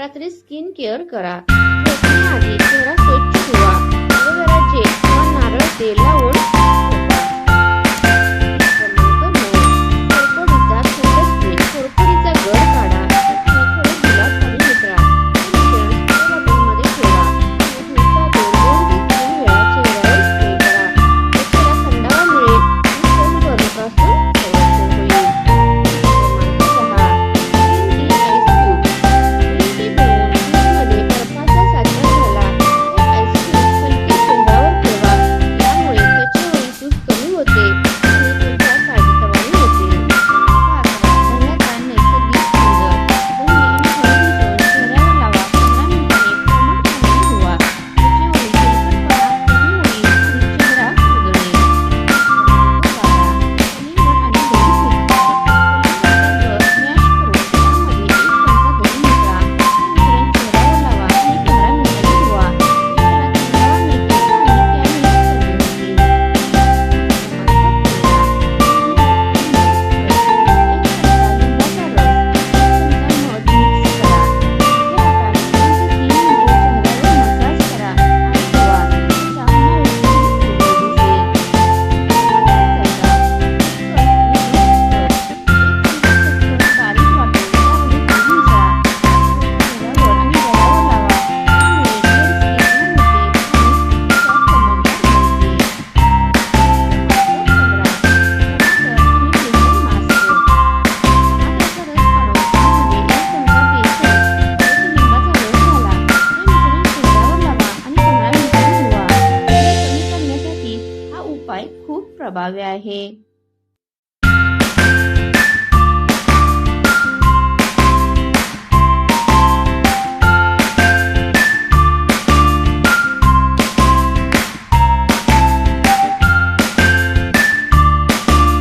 रात्री skin care करा. झोपण्याआधी चेहरा स्वच्छ धुवा. एलोवेरा जेल किंवा नारळ तेल लावून झोपा. क्रमांक 9. कोरफडीचा थंड स्प्रे. कोरफडीचा गर काढा आणि थोडे गुलाब पाणी मिसळा. हे मिश्रण स्प्रे बॉटलमध्ये ठेवा आणि दिवसातून 2 ते 3 वेळा चेहऱ्यावर स्प्रे करा. त्वचेला थंडावा मिळेल आणि सनबर्नपासून संरक्षण होईल. क्रमांक 10. Green tea ice cube. Green tea पिऊन फ्रीजमध्ये बर्फाचा साचा घाला. हे आईस क्यूब हलके चेहऱ्यावर ठेवा. यामुळे त्वचेवरील सूज कमी होते आणि त्वचा ताजीतवानी होते. क्रमांक 11. दह्याचा नैसर्गिक क्लीन्झर. दही आणि हळद मिसळून चेहऱ्यावर लावा. 15 मिनिटांनी कोमट पाण्याने धुवा. त्वचेवरील तेलकटपणा कमी होईल आणि चेहरा उजळेल. क्रमांक 12. कलिंगड आणि दही फिरका. कलिंगडाचा रस मॅश करून त्यामध्ये 1 चमचा दही मिसळा. हे मिश्रण चेहऱ्यावर लावा आणि 15 मिनिटांनी धुवा. त्वचेला थंडावा मिळतो आणि टॅनिंग कमी होतील. क्रमांक 13. खूप प्रभावी आहे.